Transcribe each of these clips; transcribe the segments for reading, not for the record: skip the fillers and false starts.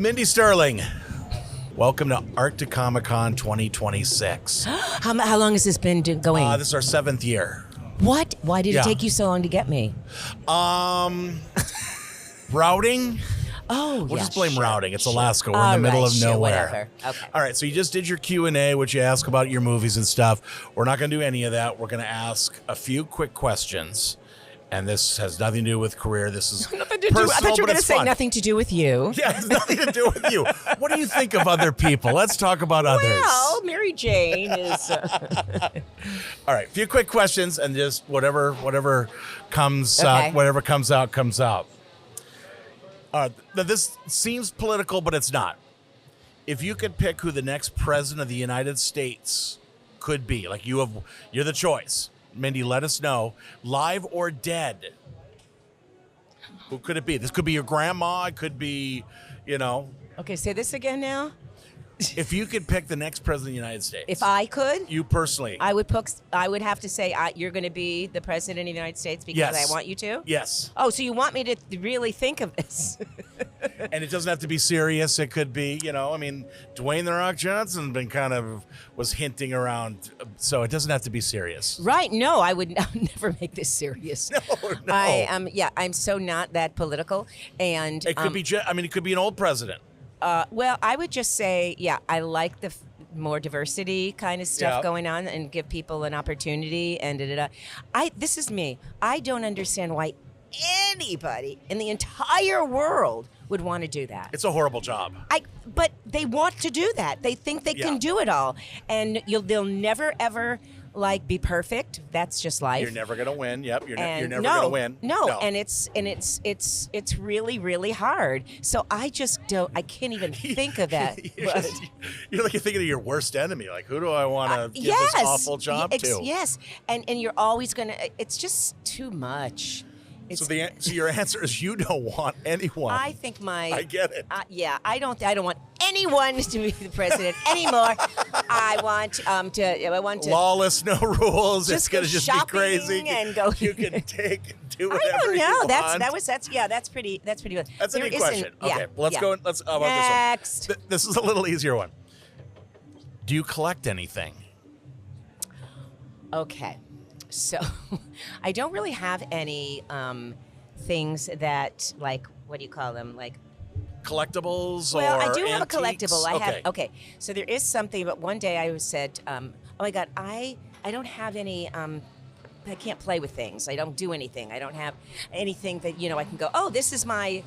Mindy Sterling, welcome to Arctic Comic Con 2026. How long has this been going? This is our 7th year. What? Why did it take you so long to get me? Routing? Oh, We'll just blame routing. It's sure. Alaska. We're in the middle of nowhere. Whatever. Okay. All right, so you just did your Q&A, which you ask about your movies and stuff. We're not going to do any of that. We're going to ask a few quick questions. And this has nothing to do with career. This is nothing to do. personal, I thought you were but going to it's say fun. nothing to do with you. Yeah, it has nothing to do with you. What do you think of other people? Let's talk about others. Well, Mary Jane is. All right, a few quick questions, and just whatever comes Okay. whatever comes out comes out. This seems political, but it's not. If you could pick who the next president of the United States could be, like you're the choice. Mindy, let us know, live or dead. Who could it be? This could be your grandma. It could be, Okay, say this again now. If you could pick the next president of the United States. If I could, You personally. I would have to say you're going to be the president of the United States because Yes. I want you to. Yes. Oh, so you want me to really think of this? And it doesn't have to be serious. It could be, Dwayne "The Rock" Johnson was hinting around. So it doesn't have to be serious. Right? No, I would never make this serious. No. I'm so not that political, and It could be, it could be an old president. well, I would just say, I like the more diversity kind of stuff Yeah. going on, and give people an opportunity. And this is me. I don't understand why anybody in the entire world would want to do that. It's a horrible job. But they want to do that. They think they can do it all, and they'll never ever be perfect. That's just life. You're never gonna win. Yep, you're never No, gonna win. No, and it's really, really hard. So I just don't. I can't even think of that. You're thinking of your worst enemy. Like, who do I want to give yes, this awful job to? Yes, and you're always gonna. It's just too much. So your answer is you don't want anyone. I think I get it. I don't want anyone to be the president anymore. I want to Lawless, no rules. It's gonna go just be shopping crazy. and go. You can do whatever I don't know. you want. That's pretty good. That's a There good question. isn't- Okay, let's go. Let's how about Next. this one. This is a little easier one. Do you collect anything? Okay, so I don't really have any things that what do you call them Collectibles Well, or I do have a antiques? collectible. Okay, so there is something, but one day I said, oh my God, I don't have any, I can't play with things. I don't do anything. I don't have anything that, I can go, oh, this is my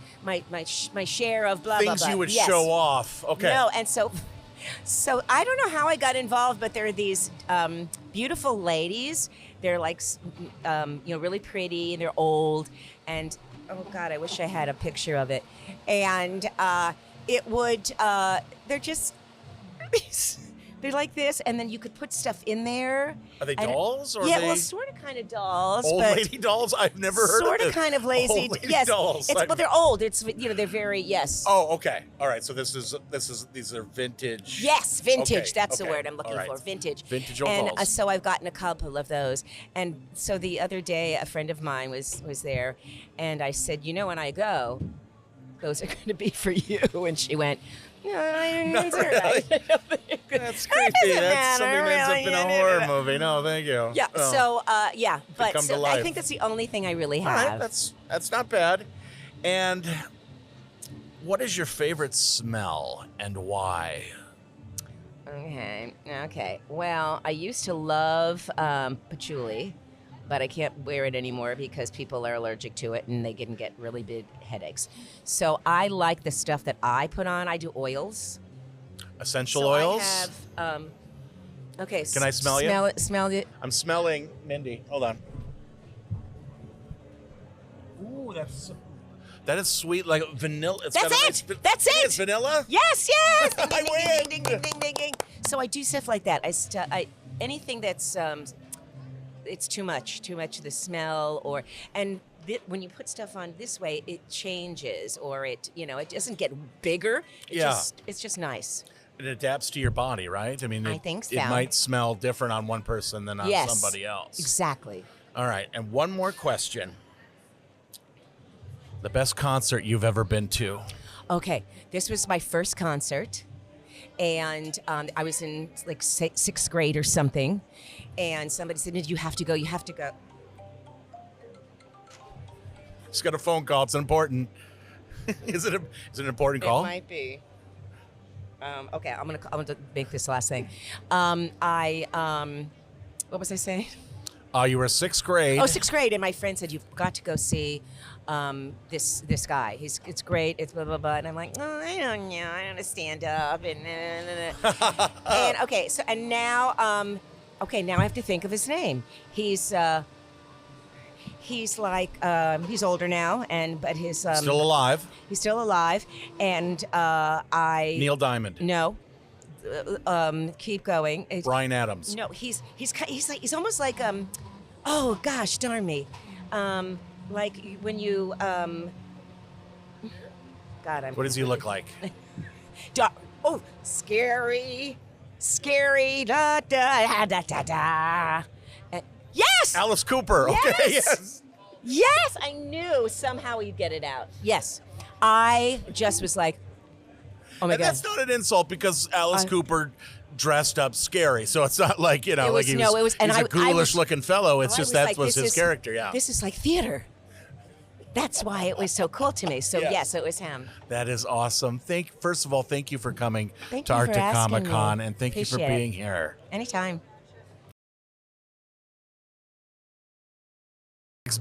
share of blah, blah, blah. Things you would Yes. show off. Okay. No, and so I don't know how I got involved, but there are these beautiful ladies. They're really pretty, and they're old, and oh God, I wish I had a picture of it. And they're just, they're like this, and then you could put stuff in there. Are they dolls? Or Yeah, are they well, sort of kind of dolls. old but lady dolls? I've never heard of sort of this. kind of lazy. Old lady Yes, dolls. but they're old. They're very, yes. Oh, okay. All right. So these are vintage. Yes, vintage. Okay, That's the okay, word I'm looking all right. for. Vintage. Vintage old and dolls. so I've gotten a couple of those. And so the other day, a friend of mine was there, and I said, when I go, those are going to be for you. And she went, no, Not really. That's creepy. That's something that ends up in a horror movie. No, thank you. Yeah. Oh. So but come to so life. I think that's the only thing I really All have. right, that's not bad. And what is your favorite smell and why? Okay. Well, I used to love patchouli, but I can't wear it anymore because people are allergic to it and they can get really big headaches. So I like the stuff that I put on. I do oils. Essential oils? I have, okay. Can I smell you? Smell it. I'm smelling Mindy. Hold on. Ooh, that is sweet, like vanilla. That's it. It's vanilla. Yes. I win. Ding, ding, ding, ding, ding. So I do stuff like that. I anything that's it's too much of the smell when you put stuff on this way, it changes, or it doesn't get bigger. It's just nice. It adapts to your body, right? I mean, I think so. It might smell different on one person than on somebody else. Exactly. All right, and one more question. The best concert you've ever been to? Okay, this was my first concert, and I was in like sixth grade or something, and somebody said, "You have to go. You have to go." Just got a phone call. It's important. Is it an important call? It might be. Okay, I'm gonna make this last thing. What was I saying? You were sixth grade. Oh, sixth grade, and my friend said you've got to go see this guy. It's great. It's blah blah blah, and I'm like, oh, I don't know. I don't want to stand up and and okay. So and now now I have to think of his name. He's like he's older now, but his Still alive. He's still alive, and Neil Diamond. No. Keep going. Bryan Adams. No, he's almost like oh gosh, darn me, like when you God, What does he look like? Scary, da da da da da. Yes, Alice Cooper. Okay, yes. Yes, I knew somehow he'd get it out. Yes, I just was like, oh my God. That's not an insult because Alice Cooper dressed up scary. So it's not like, he's a ghoulish looking fellow. It's just that was his character, yeah. This is like theater. That's why it was so cool to me. So yes, it was him. That is awesome. First of all, thank you for coming Thank to you for Arctic asking Comic Con, me. and thank you for Appreciate it. being here. Anytime.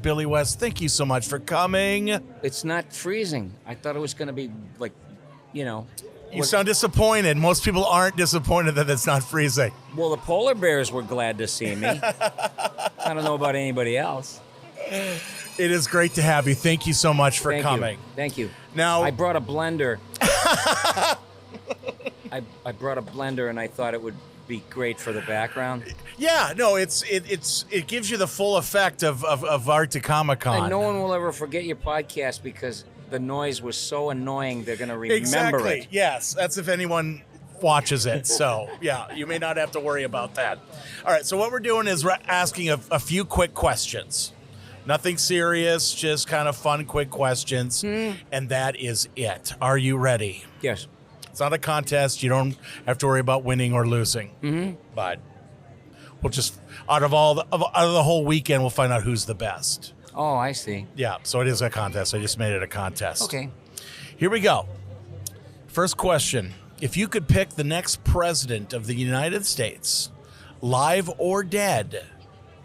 Billy West, thank you so much for coming. It's not freezing. I thought it was going to be like, You sound disappointed. Most people aren't disappointed that it's not freezing. Well, the polar bears were glad to see me. I don't know about anybody else. It is great to have you. Thank you so much for coming. Thank you. Now I brought a blender. I brought a blender, and I thought it would be great for the background. Yeah, no, it gives you the full effect of Arctic Comic Con. And no one will ever forget your podcast because the noise was so annoying. They're going to remember Exactly. it. Yes, that's if anyone watches it. So yeah, you may not have to worry about that. All right. So what we're doing is we're asking a few quick questions. Nothing serious, just kind of fun, quick questions, and that is it. Are you ready? Yes. It's not a contest. You don't have to worry about winning or losing. Mm-hmm. But we'll just out of the whole weekend, we'll find out who's the best. Oh, I see. Yeah. So it is a contest. I just made it a contest. Okay. Here we go. First question: if you could pick the next president of the United States, live or dead,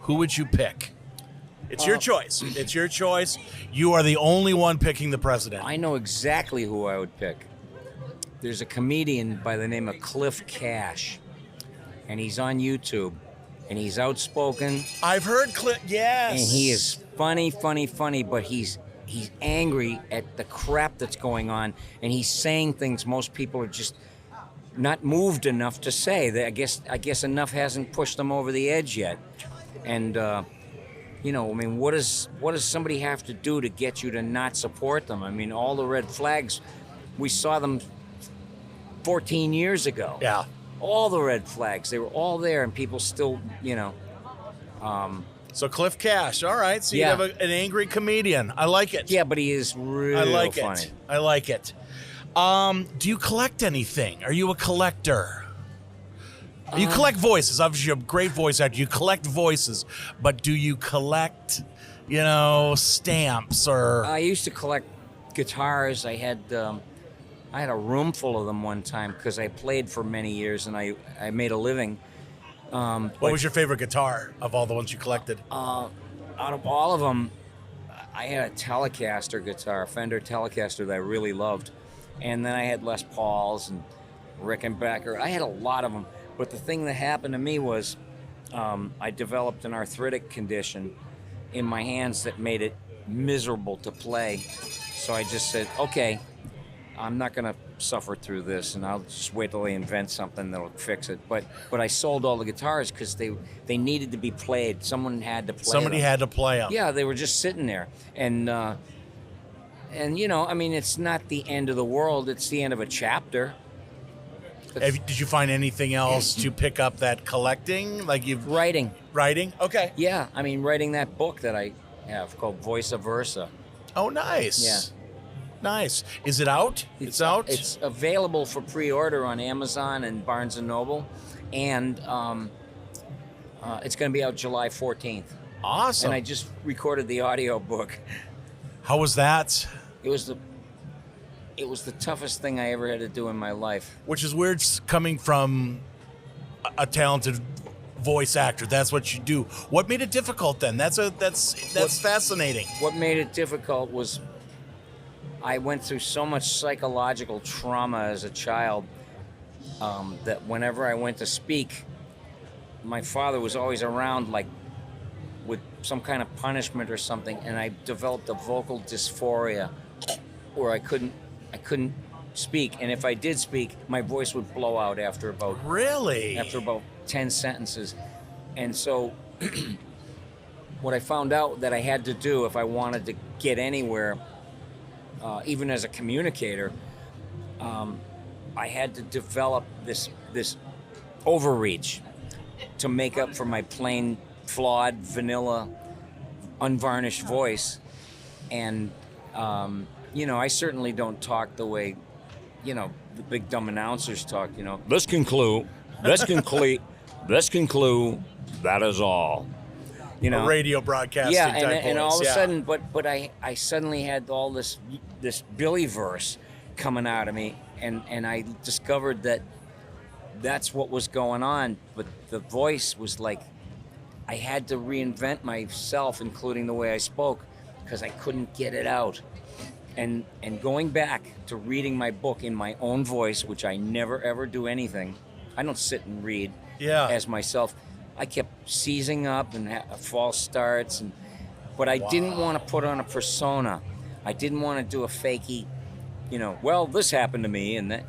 who would you pick? It's your choice. It's your choice. You are the only one picking the president. I know exactly who I would pick. There's a comedian by the name of Cliff Cash, and he's on YouTube, and he's outspoken. I've heard Cliff. Yes. And he is funny, but he's angry at the crap that's going on, and he's saying things most people are just not moved enough to say. I guess enough hasn't pushed them over the edge yet. And what does somebody have to do to get you to not support them? I mean, all the red flags, we saw them 14 years ago. Yeah. All the red flags, they were all there, and people still, So Cliff Cash. All right. So Yeah. you have an angry comedian. I like it. Yeah, but he is really I like funny. it. I like it. Do you collect anything? Are you a collector? You collect voices. Obviously, you're a great voice actor. You collect voices, but do you collect, stamps or? I used to collect guitars. I had a room full of them one time because I played for many years and I made a living. What was your favorite guitar of all the ones you collected? Out of all of them, I had a Telecaster guitar, a Fender Telecaster that I really loved. And then I had Les Pauls and Rickenbacker. I had a lot of them. But the thing that happened to me was I developed an arthritic condition in my hands that made it miserable to play. So I just said, okay, I'm not going to suffer through this, and I'll just wait till they invent something that'll fix it. But I sold all the guitars because they needed to be played. Someone had to play Somebody them. had to play them. Yeah, they were just sitting there. And it's not the end of the world. It's the end of a chapter. Did you find anything else to pick up that collecting? Writing. Writing? Okay. Yeah, writing that book that I have called Voice Versa. Oh, nice. Yeah. Nice. Is it out? It's out? It's available for pre-order on Amazon and Barnes & Noble, and it's going to be out July 14th. Awesome. And I just recorded the audio book. How was that? It was the toughest thing I ever had to do in my life. Which is weird coming from a talented voice actor. That's what you do. What made it difficult then? That's fascinating. What made it difficult was I went through so much psychological trauma as a child that whenever I went to speak, my father was always around, like with some kind of punishment or something, and I developed a vocal dysphoria where I couldn't speak, and if I did speak, my voice would blow out after about 10 sentences. And so what I found out that I had to do if I wanted to get anywhere, even as a communicator, I had to develop this overreach to make up for my plain, flawed, vanilla, unvarnished voice. And I certainly don't talk the way the big dumb announcers talk. This conclude, that is all. A radio broadcasting type and all of voice, a sudden, but I suddenly had all this Billy verse coming out of me, and I discovered that that's what was going on. But the voice was like, I had to reinvent myself, including the way I spoke, because I couldn't get it out. And going back to reading my book in my own voice, which I never ever do anything. I don't sit and read as myself. I kept seizing up and false starts, but I didn't want to put on a persona. I didn't want to do a fakey, well, this happened to me, and that,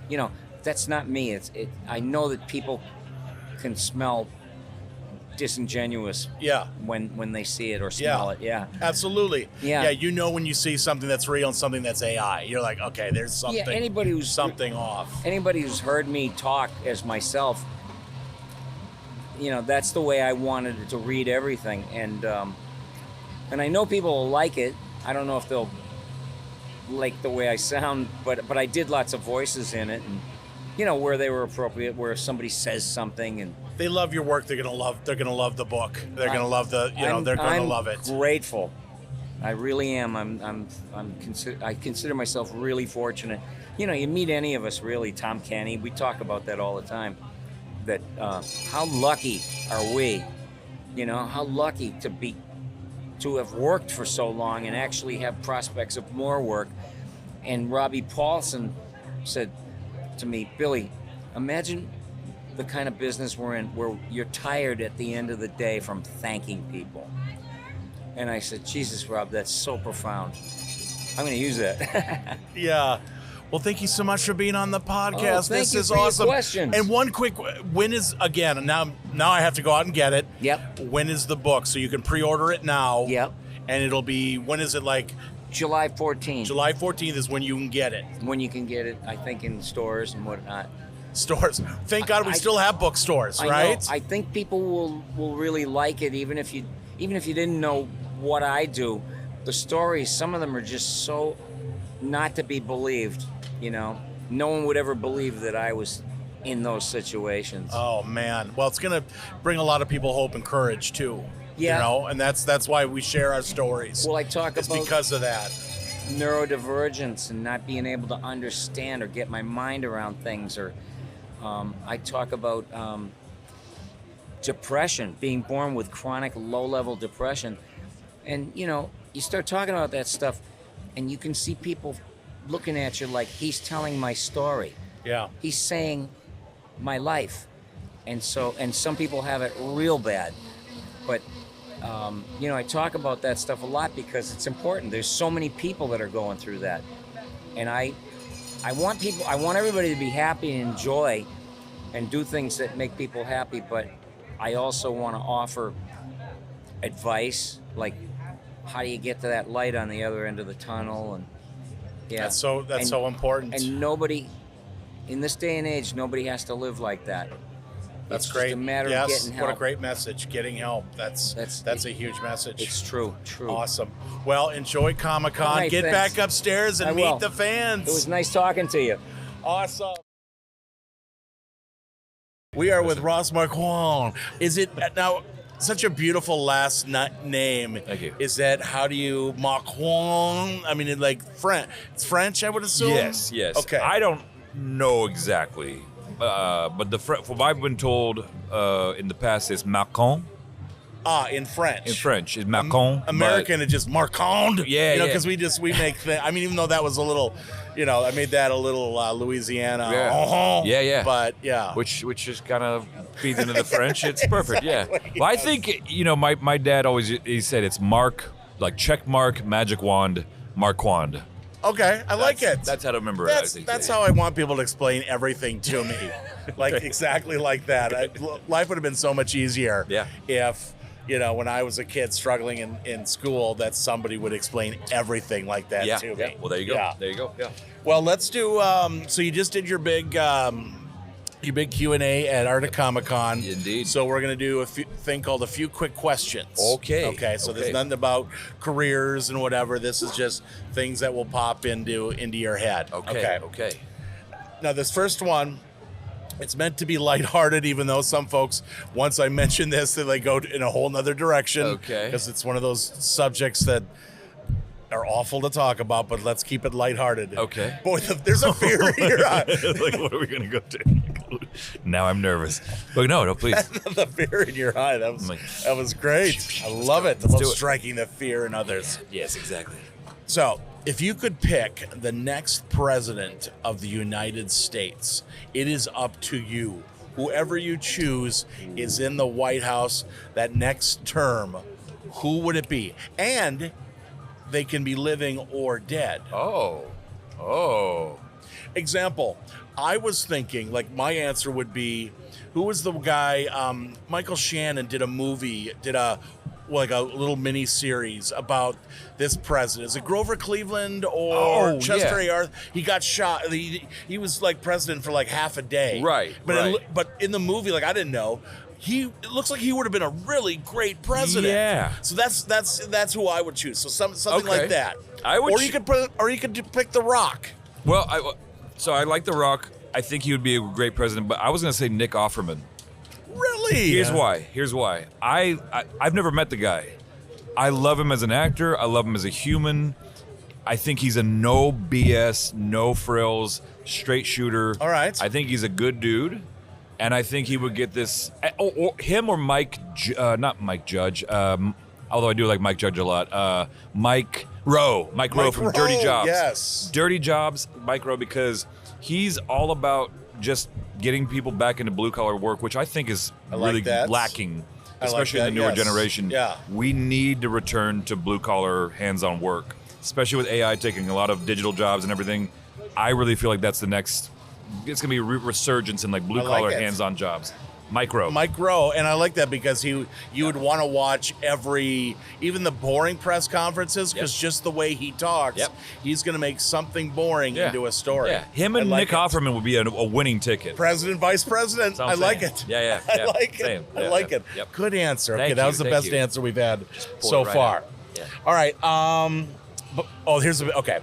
that's not me. I know that people can smell disingenuous when they see it or smell it. Yeah, absolutely. Yeah, when you see something that's real and something that's AI, you're like, okay, there's something. Yeah, anybody who's something off. Anybody who's heard me talk as myself, that's the way I wanted to read everything, and I know people will like it. I don't know if they'll like the way I sound, but I did lots of voices in it, and where they were appropriate, where somebody says something and they love your work, they're gonna love the book. They're gonna love they're gonna love it. I'm grateful. I really am. I consider myself really fortunate. You meet any of us, really, Tom Kenny, we talk about that all the time. That how lucky are we? How lucky to have worked for so long and actually have prospects of more work. And Robbie Paulson said to me, Billy, imagine the kind of business we're in where you're tired at the end of the day from thanking people. And I said, Jesus, Rob, that's so profound. I'm going to use that. Yeah. Well, thank you so much for being on the podcast. Thank this you is for your awesome. questions. And one quick, when is, again, now I have to go out and get it. Yep. When is the book? So you can pre-order it now. Yep. And it'll be, when is it, like? July 14th. July 14th is when you can get it. When you can get it, I think, in stores and whatnot. Stores. Thank God we still have bookstores, right? I think people will really like it, even if you didn't know what I do. The stories, some of them are just so not to be believed. No one would ever believe that I was in those situations. Oh man. Well, it's gonna bring a lot of people hope and courage too. Yeah. And that's why we share our stories. Well, I talk it's about because of that. Neurodivergence and not being able to understand or get my mind around things, or I talk about depression, being born with chronic low-level depression. And, you start talking about that stuff, and you can see people looking at you like, he's telling my story. Yeah. He's saying my life. And some people have it real bad. But, I talk about that stuff a lot because it's important. There's so many people that are going through that. And I want everybody to be happy and enjoy and do things that make people happy, but I also want to offer advice, like how do you get to that light on the other end of the tunnel, and that's so important. And nobody in this day and age, nobody has to live like that. That's It's great. just a matter of Yes, getting what a help. great message. Getting help. That's a huge message. It's true. Awesome. Well, enjoy Comic-Con. All right, Get thanks. back upstairs and I meet will. the fans. It was nice talking to you. Awesome. We are with Ross Marquand. Is it now such a beautiful last name? Thank you. Is that how do you Marquand? I mean, it's French, I would assume. Yes. Okay. I don't know exactly, but from what I've been told in the past, it's Marquand. In French. In French, it's Marquand. American, it's just Marquand. Yeah, yeah. Because we make I mean, even though that was a little, I made that a little Louisiana. Yeah. Yeah. But yeah. Which just kind of feeds into the French. It's perfect. Exactly, Yeah. Well, I think my dad always he said it's Mark, like check mark, magic wand, Marquand. Okay, I like it. That's how to remember it. I think. That's how I want people to explain everything to me, exactly like that. Life would have been so much easier if, when I was a kid struggling in school, that somebody would explain everything like that to me. Well, there you go. Yeah. There you go. Yeah. Well, let's do. So you just did your big Q&A at Arctic Comic-Con. Indeed. So we're gonna do a thing called a few quick questions. Okay. Okay. So there's nothing about careers and whatever. This is just things that will pop into your head. Okay. Now this first one, it's meant to be lighthearted, even though some folks, once I mention this, they go in a whole nother direction. Okay. Because it's one of those subjects that are awful to talk about, but let's keep it lighthearted. Okay. Boy, there's a fear in your eye. Like, what are we gonna go to? Now I'm nervous. But no, please. The fear in your eye. That was great. I love it. I love striking the fear in others. Yes, exactly. So, if you could pick the next president of the United States, it is up to you. Whoever you choose is in the White House that next term. Who would it be? And they can be living or dead. Oh. Example, I was thinking, my answer would be, who was the guy, Michael Shannon did a little mini series about this president. Is it Grover Cleveland or Chester A. Arthur? He got shot. He was president for half a day. Right. But in the movie, I didn't know. It looks like he would have been a really great president. Yeah. So that's who I would choose. So something Okay. like that. I would. Or you could pick The Rock. Well, I like The Rock. I think he would be a great president. But I was going to say Nick Offerman. Really? Here's why. I've never met the guy. I love him as an actor. I love him as a human. I think he's a no BS, no frills, straight shooter. All right. I think he's a good dude. And I think he would get this. Or him or not Mike Judge. Although I do like Mike Judge a lot. Mike Rowe from Dirty Jobs. Yes. Dirty Jobs, Mike Rowe, because he's all about just getting people back into blue collar work, which I think is really lacking, especially in the newer generation. Yeah. We need to return to blue collar, hands on work, especially with AI taking a lot of digital jobs and everything. I really feel like that's the next. It's gonna be a resurgence in blue collar, hands on jobs. Mike Rowe, and I like that because you would want to watch even the boring press conferences, because just the way he talks, he's going to make something boring into a story. Yeah, him and Nick Offerman would be a winning ticket. President, vice president, I like it. Yeah. I like it. Same. I like it. Yep. Good answer. Thank that you, was the best answer we've had so right far. out. Yeah. All right. Here's okay.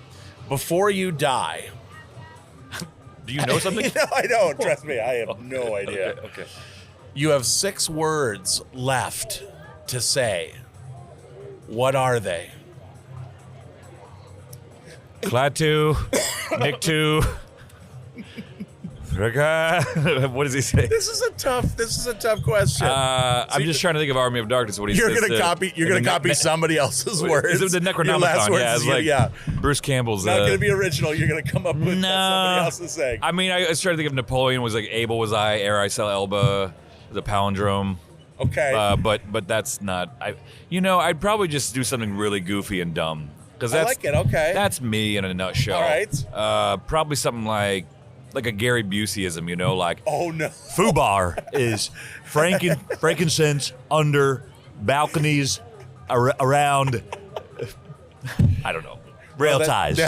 Before you die. Do you know something? I don't. Trust me, I have no idea. Okay. You have 6 words left to say. What are they? Klaatu, Niktu, what does he say? This is a tough question. I'm just trying to think of Army of Darkness. What he You're says. Gonna copy somebody else's words. Is it the Your last Necronomicon? words Yeah, it's like Bruce Campbell's. Not gonna be original. You're gonna come up with what somebody else is saying. I mean, I was trying to think of Napoleon was able was I, ere I sell Elba, the palindrome. Okay. But that's not. I'd probably just do something really goofy and dumb, because I like it. Okay. That's me in a nutshell. All right. Probably something like a Gary Buseyism, like oh no. FUBAR is frankincense under balconies around. I don't know. Rail Well, ties.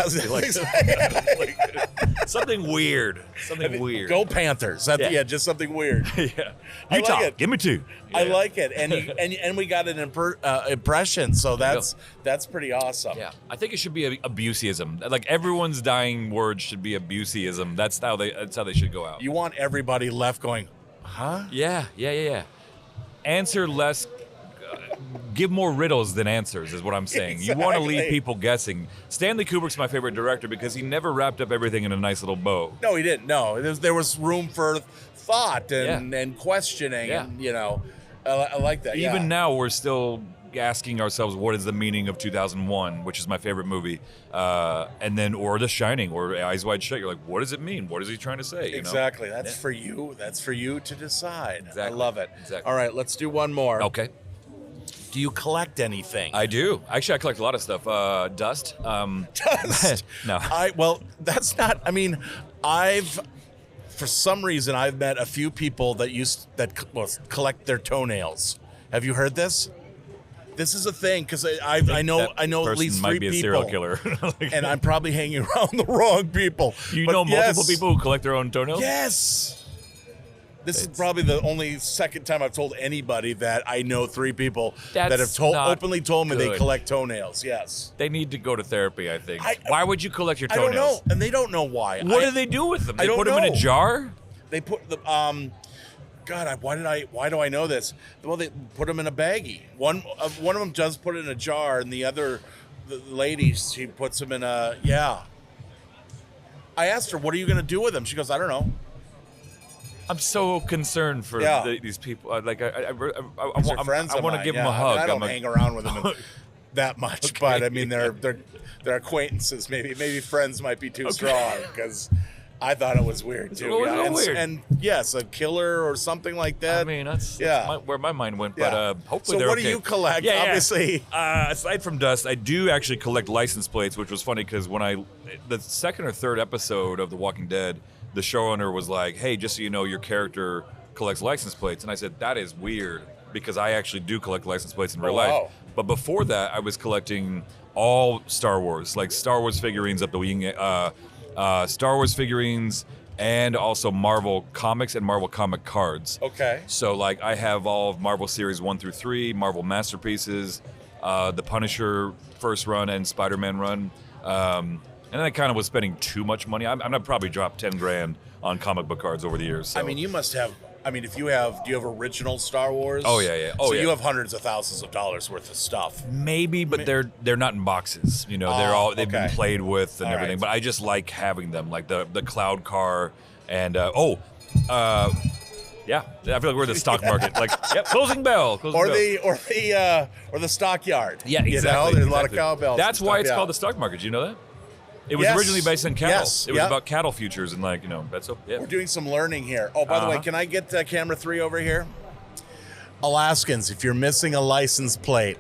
Something weird. Something weird. Go Panthers. Yeah, just something weird. Yeah. I Utah, like it. give me 2. I Yeah. like it, and we got an impression, so that's pretty awesome. Yeah, I think it should be abuseism. Like everyone's dying word should be abuseism. That's how they should go out. You want everybody left going, huh? Yeah. Answer less. Give more riddles than answers is what I'm saying. You want to leave Exactly. people guessing. Stanley Kubrick's my favorite director because he never wrapped up everything in a nice little bow. No, he didn't. No, there was room for thought and questioning, Yeah. and I like that. Even now, we're still asking ourselves, what is the meaning of 2001, which is my favorite movie, and then or The Shining or Eyes Wide Shut. You're like, what does it mean? What is he trying to say? Exactly. That's for you. That's for you to decide. Exactly. I love it. Exactly. All right, let's do one more. Okay. Do you collect anything? I do. Actually, I collect a lot of stuff. Dust. Dust. No. Well, that's not. I mean, for some reason I've met a few people that collect their toenails. Have you heard this? This is a thing because I know That at person least might 3 be a people, serial killer. and I'm probably hanging around the wrong people. You But know multiple yes. people who collect their own toenails? Yes. This is probably the only second time I've told anybody that I know 3 people that have That's not openly told me they good. collect toenails. Yes. They need to go to therapy, I think. Why would you collect your I toenails? don't know, and they don't know why. What do they do with them? I They don't put them in a know. jar? They put the God, why do I know this? Well, they put them in a baggie. One of them does put it in a jar, and the lady, she puts them in a I asked her, "What are you going to do with them?" She goes, "I don't know." I'm so concerned for these people. I These are want friends of to mine, give them a hug. I don't hang around with them that much, Okay. but I mean, they're acquaintances. Maybe friends might be too strong because I thought it was weird too. It was a little weird. And yes, a killer or something like that. I mean, that's where my mind went. Yeah. But hopefully So they're what okay. do you collect? Yeah, yeah. Obviously. Aside from dust, I do actually collect license plates, which was funny because when the second or third episode of The Walking Dead, the showrunner was like, "Hey, just so you know, your character collects license plates," and I said, "That is weird." Because I actually do collect license plates in real life. wow. But before that, I was collecting all Star Wars, like Star Wars figurines up the wing, Star Wars figurines, and also Marvel comics and Marvel comic cards. Okay. So like I have all of Marvel series 1 through 3, Marvel Masterpieces, the Punisher first run and Spider-Man run. And then I kind of was spending too much money. I'm gonna probably drop 10 grand on comic book cards over the years. So. I mean, you must have. I mean, do you have original Star Wars? Oh, yeah. Oh, so yeah. you have hundreds of thousands of dollars worth of stuff. Maybe, but they're not in boxes. You know, they've been okay. played with and All everything. right. But I just like having them, like the Cloud Car and yeah. I feel like we're in the stock market. Like, yep, closing bell. Or the stockyard. Yeah, exactly. You know, there's a lot of exactly. cowbells. That's and why stuff, it's yeah. called the stock market. Do you know that? It was Yes. originally based on cattle. Yes. It was Yep. about cattle futures and that's so. Yeah. We're doing some learning here. Oh, by the way, Uh-huh. can I get camera 3 over here? Alaskans, if you're missing a license plate,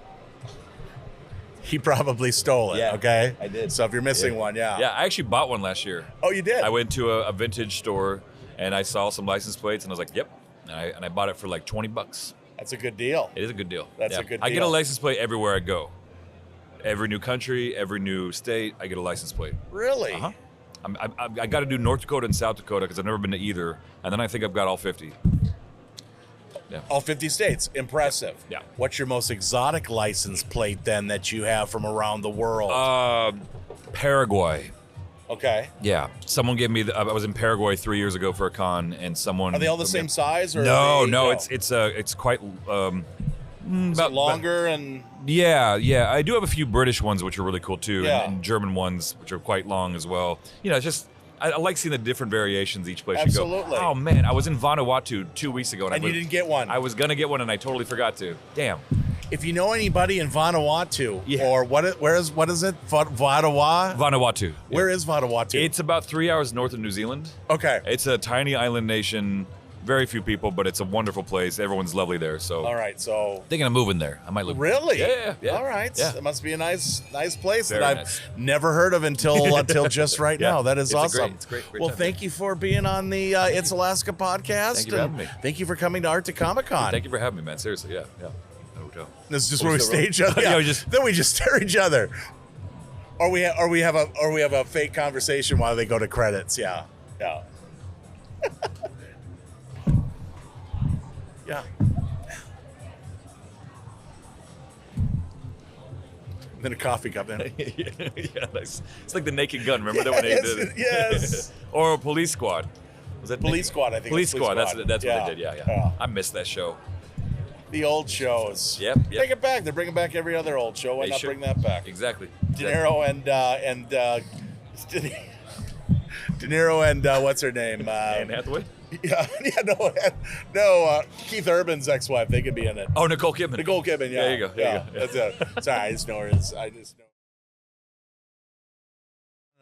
he probably stole it. Yeah, Okay, I did. So if you're missing one, Yeah, I actually bought one last year. Oh, you did. I went to a vintage store and I saw some license plates and I was like, yep. And I bought it for like $20. That's a good deal. It is a good deal. That's a good I get a deal. license plate everywhere I go. Every new country, every new state, I get a license plate. Really? Uh-huh. I got to do North Dakota and South Dakota because I've never been to either. And then I think I've got all 50. Yeah. All 50 states. Impressive. Yeah. What's your most exotic license plate then that you have from around the world? Paraguay. Okay. Yeah. Someone gave me. I was in Paraguay 3 years ago for a con, and someone. Are they all the same size? Or No, are they, no. It's quite. Is it longer and Yeah. I do have a few British ones which are really cool too, Yeah. and German ones which are quite long as well. You know, it's just I like seeing the different variations each place you Absolutely. go. Oh man, I was in Vanuatu 2 weeks ago, and you didn't get one. I was gonna get one and I totally forgot to. Damn. If you know anybody in Vanuatu, Yeah. or what is it? Vanuatu? Vanuatu. Where is Vanuatu? It's about 3 hours north of New Zealand. Okay. It's a tiny island nation, very few people, but it's a wonderful place. Everyone's lovely there. So All right. So thinking of moving there. I might live. really? Yeah. All right. Yeah. It must be a nice place Very that I've nice. never heard of until just right Yeah. now. That is It's a awesome. it's a great Well, time, thank you for being on the It's Alaska podcast. Thank you for and having me. Thank you for coming to Arctic Comic Con. Thank you for having me, man. Seriously, yeah. No doubt. This is just What where we was the stay road? each other. Yeah, Yeah, we just- then we just stare at each other. Or we have a fake conversation while they go to credits. Yeah. Yeah. Yeah. And then a coffee cup in. Yeah, nice. It's like the Naked Gun. Remember that when they did it? Yes. Or Police Squad. Was that Police Squad, I think. Police Squad. That's Yeah. what they did. Yeah. I missed that show. The old shows. Yep. Bring it back. They're bringing back every other old show. Why They not should. bring that back? Exactly. De Niro and what's her name? Anne Hathaway. Yeah, no. Keith Urban's ex-wife. They could be in it. Oh, Nicole Kidman. Nicole Kidman. Yeah. There you go. There you go. That's it. Sorry, I just know her.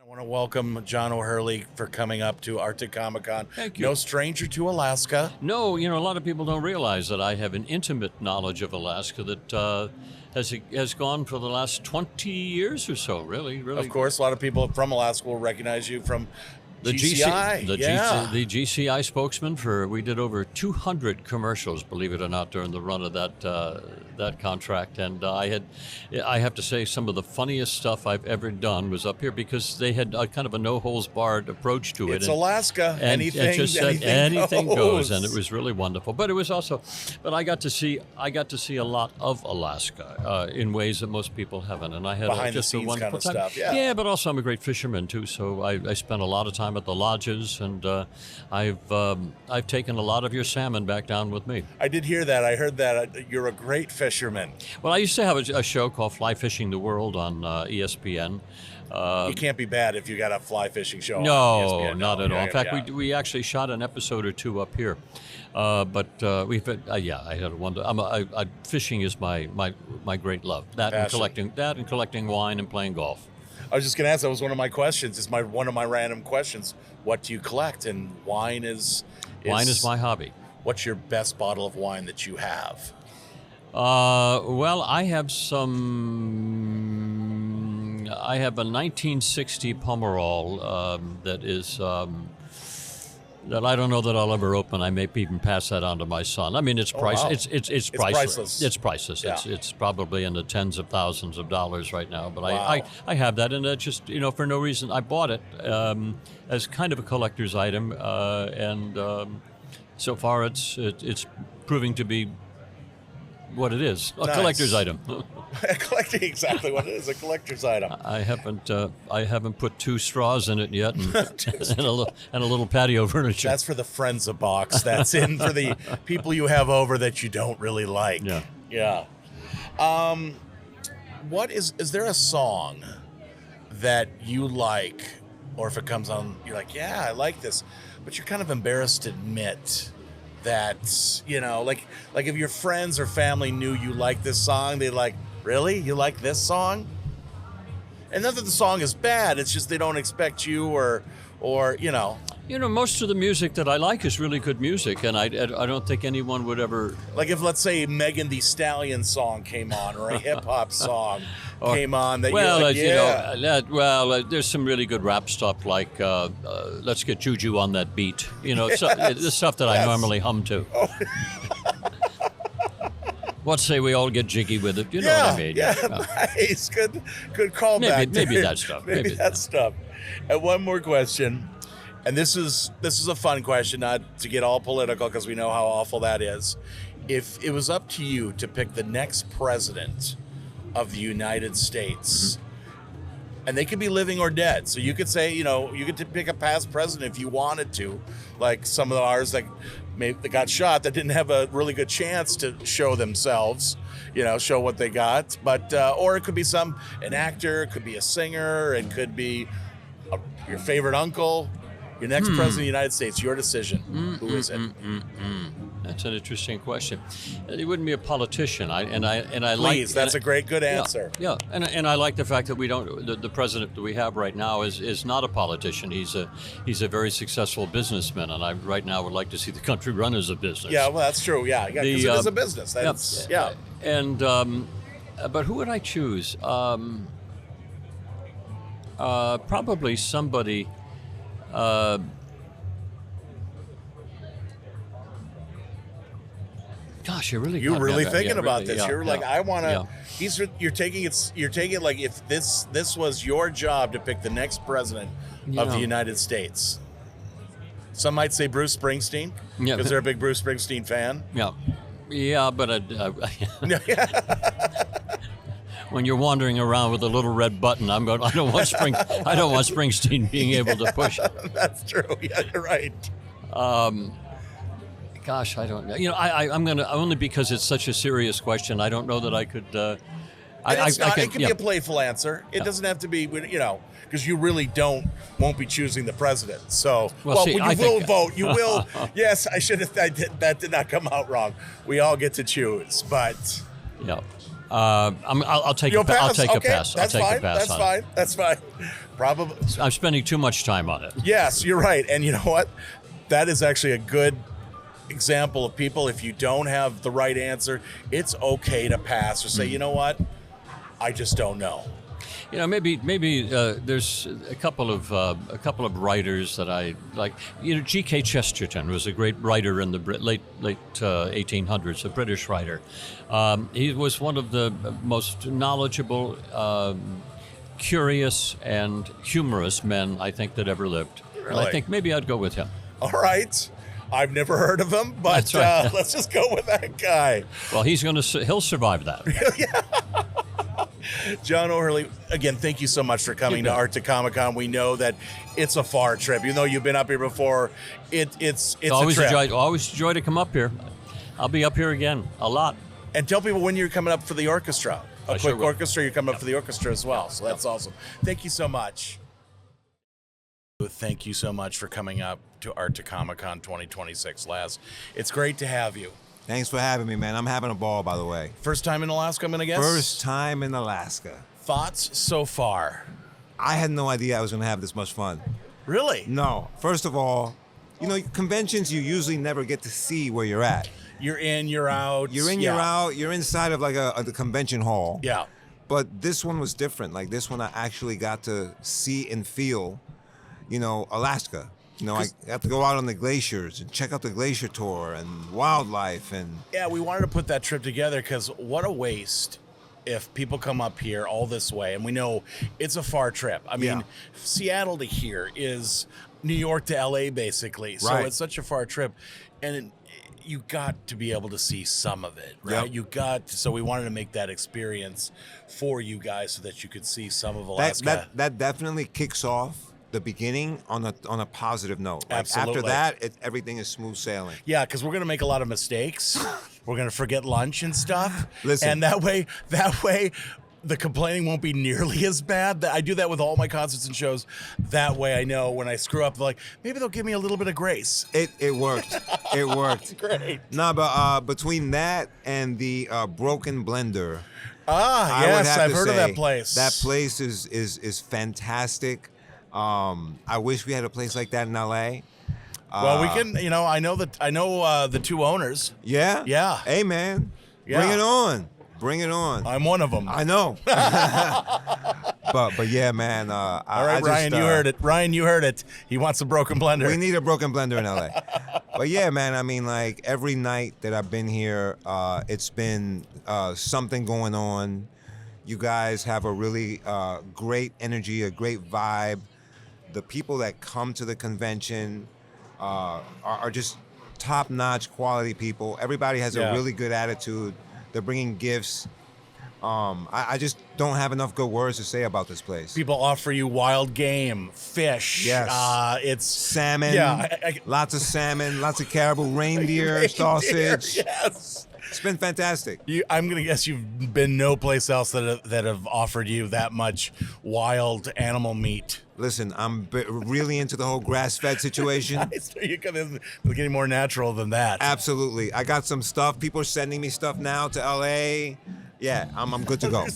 I want to welcome John O'Hurley for coming up to Arctic Comic Con. Thank you. No stranger to Alaska. No, a lot of people don't realize that I have an intimate knowledge of Alaska that has gone for the last 20 years or so, really. Of course, a lot of people from Alaska will recognize you from The GCI. the GCI spokesman we did over 200 commercials, believe it or not, during the run of that contract. And I have to say, some of the funniest stuff I've ever done was up here because they had a kind of a no holds barred approach to it. It's Alaska. And anything, it just said anything goes, and it was really wonderful. But it was also, I got to see a lot of Alaska in ways that most people haven't, and I had Behind the just a scenes wonderful kind of time. stuff, yeah. But also I'm a great fisherman too, so I spent a lot of time at the lodges, and I've taken a lot of your salmon back down with me. I did hear that. I heard that you're a great fisherman. Well, I used to have a show called Fly Fishing the World on ESPN. You can't be bad if you got a fly fishing show. No, on ESPN. not at all. In fact, yeah. we actually shot an episode or two up here, but we've I had a wonder. Fishing is my great love. That and collecting wine and playing golf. I was just going to ask. That was one of my questions. It's one of my random questions. What do you collect? And wine is my hobby. What's your best bottle of wine that you have? Well, I have I have a 1960 Pomerol that is that I don't know that I'll ever open. I may even pass that on to my son. I mean, it's priceless. Wow. It's priceless. Priceless. It's priceless. Yeah. It's probably in the tens of thousands of dollars right now. But Wow. I have that, and it just for no reason. I bought it as kind of a collector's item, and so far it's proving to be what it is, a Nice. Collector's item. Collecting exactly what it is, a collector's item. I haven't put 2 straws in it yet, and, and a little patio furniture. That's for the Friends of box. That's in for the people you have over that you don't really like. Yeah. What is there a song that you like, or if it comes on, you're like, yeah, I like this, but you're kind of embarrassed to admit that, like if your friends or family knew you like this song, they'd like, really? You like this song? And not that the song is bad, it's just they don't expect you or. Most of the music that I like is really good music, and I don't think anyone would ever. Like if, let's say, Megan Thee Stallion song came on, or a hip hop song came on, that you're like, yeah. There's some really good rap stuff like "Let's Get Juju on That Beat." The stuff that I normally hum to. Oh. What say we all get jiggy with it? You know what I mean? Yeah, nice. Good callback. Maybe that stuff. Maybe that stuff. And one more question. And this is a fun question, not to get all political because we know how awful that is. If it was up to you to pick the next president of the United States, and they could be living or dead, so you could say, you could pick a past president if you wanted to, like some of ours that got shot that didn't have a really good chance to show themselves, show what they got, but or it could be an actor, it could be a singer, it could be your favorite uncle. Your next president of the United States, your decision. Who is it? That's an interesting question. It wouldn't be a politician. Please, that's a good answer. Yeah, and I like the fact that we don't. The president that we have right now is not a politician. He's a very successful businessman, and I right now would like to see the country run as a business. Yeah, well, that's true. Yeah, because it is a business. That's, yeah. And but who would I choose? Probably somebody. Gosh, you really You're got me really on that. thinking Yeah, about really, this. yeah, You're like, yeah, I want to. yeah. You're taking it like if this was your job to pick the next president of the United States. Some might say Bruce Springsteen because they're a big Bruce Springsteen fan. Yeah, yeah, but when you're wandering around with a little red button, I don't want Springsteen being able to push it. That's true. Yeah, you're right. Gosh, I don't know. I'm gonna only because it's such a serious question. I don't know that I could. It can be a playful answer. It doesn't have to be, because you really won't be choosing the president. So, you will vote. You will. Yes, I should have. That did not come out wrong. We all get to choose, but. Yeah. I'll take a pass. I'll take a pass. That's fine. That's fine. That's fine. Probably. I'm spending too much time on it. Yes, you're right. And you know what? That is actually a good example of people. If you don't have the right answer, it's okay to pass or say, you know what? I just don't know. Maybe there's a couple of writers that I like. G.K. Chesterton was a great writer in the late 1800s, a British writer. He was one of the most knowledgeable, curious, and humorous men I think that ever lived. Really? And I think maybe I'd go with him. All right. I've never heard of him, but right. Let's just go with that guy. Well, he'll survive that. John O'Hurley, again, thank you so much for coming to Arctic Comic Con. We know that it's a far trip. Even though you've been up here before, it's always a trip. Always a joy to come up here. I'll be up here again a lot. And tell people when you're coming up for the orchestra. A quick orchestra, you're coming up for the orchestra as well. So that's awesome. Thank you so much. Thank you so much for coming up to Arctic Comic Con 2026, Laz. It's great to have you. Thanks for having me, man. I'm having a ball, by the way. First time in Alaska, I'm going to guess? First time in Alaska. Thoughts so far? I had no idea I was going to have this much fun. Really? No. First of all, conventions, you usually never get to see where you're at. You're in, you're out. You're in, you're out. You're inside of like the convention hall. Yeah. But this one was different. Like this one, I actually got to see and feel, Alaska. I got to go out on the glaciers and check out the glacier tour and wildlife and. Yeah, we wanted to put that trip together because what a waste if people come up here all this way, and we know it's a far trip. I mean, Seattle to here is New York to LA basically. So it's such a far trip, and you got to be able to see some of it, right? Yep. So we wanted to make that experience for you guys so that you could see some of Alaska. That definitely kicks off the beginning on a positive note. Like Absolutely. After that, everything is smooth sailing. Yeah, because we're going to make a lot of mistakes. We're going to forget lunch and stuff. Listen. And that way, the complaining won't be nearly as bad. I do that with all my concerts and shows. That way I know when I screw up, like, maybe they'll give me a little bit of grace. It worked. It worked. Great. No, but between that and the Broken Blender. Yes, I've heard of that place. That place is fantastic. I wish we had a place like that in LA. Well, we can, I know the two owners. Yeah? Yeah. Hey, man. Yeah. Bring it on. Bring it on. I'm one of them. I know. but yeah, man. All right, Ryan, you heard it. Ryan, you heard it. He wants a Broken Blender. We need a Broken Blender in LA. But yeah, man, I mean, like every night that I've been here, it's been something going on. You guys have a really great energy, a great vibe. The people that come to the convention are just top-notch quality people. Everybody has a really good attitude. They're bringing gifts. I just don't have enough good words to say about this place. People offer you wild game, fish. Yes. It's salmon. Yeah. Lots of salmon, lots of caribou, reindeer sausage. Yes. It's been fantastic. I'm going to guess you've been no place else that have offered you that much wild animal meat. Listen, I'm really into the whole grass-fed situation. You come in getting more natural than that. Absolutely. I got some stuff. People are sending me stuff now to LA. Yeah, I'm good to go.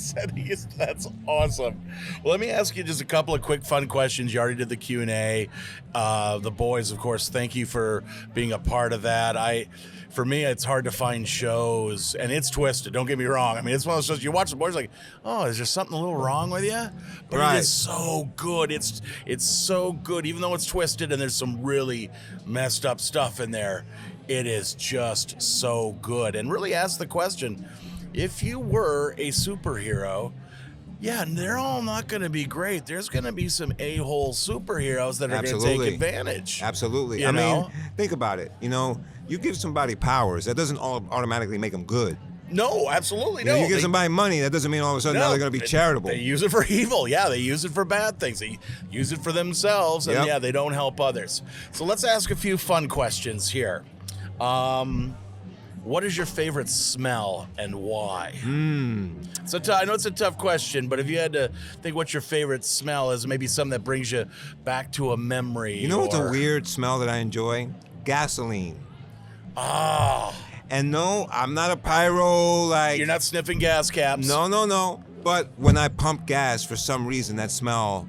That's awesome. Well, let me ask you just a couple of quick fun questions. You already did the Q&A. The boys, of course, thank you for being a part of that. For me, it's hard to find shows, and it's twisted. Don't get me wrong. I mean, it's one of those shows you watch the boys like, oh, is there something a little wrong with you? But right. It is so good. It's so good, even though it's twisted and there's some really messed up stuff in there. It is just so good. And really ask the question, if you were a superhero, yeah, they're all not going to be great. There's going to be some a-hole superheroes that are going to take advantage. Absolutely. You know? mean, think about it. You give somebody powers, that doesn't automatically make them good. No, absolutely no. You give somebody money, that doesn't mean all of a sudden now they're going to be charitable. They use it for evil. Yeah, they use it for bad things. They use it for themselves, and yeah, they don't help others. So let's ask a few fun questions here. What is your favorite smell and why? So I know it's a tough question, but if you had to think what your favorite smell is, maybe something that brings you back to a memory. You know what's a weird smell that I enjoy? Gasoline. Ah. And no, I'm not a pyro, like... You're not sniffing gas caps. No. But when I pump gas, for some reason, that smell,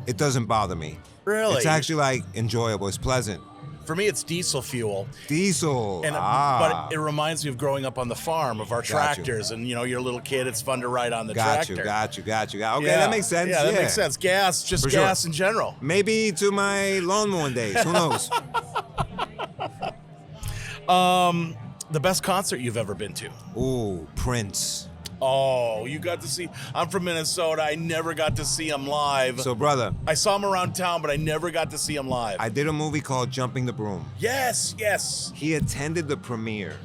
it doesn't bother me. Really? It's actually, like, enjoyable. It's pleasant. For me, it's diesel fuel. Diesel. But it reminds me of growing up on the farm, of our tractors. And, you're a little kid, it's fun to ride on the tractor. Got you. Okay, that makes sense. Yeah, that makes sense. Gas, just gas in general. Maybe to my lawnmower days. Who knows? The best concert you've ever been to? Ooh, Prince. Oh, you got to see. I'm from Minnesota. I never got to see him live. So, brother. I saw him around town, but I never got to see him live. I did a movie called Jumping the Broom. Yes. He attended the premiere.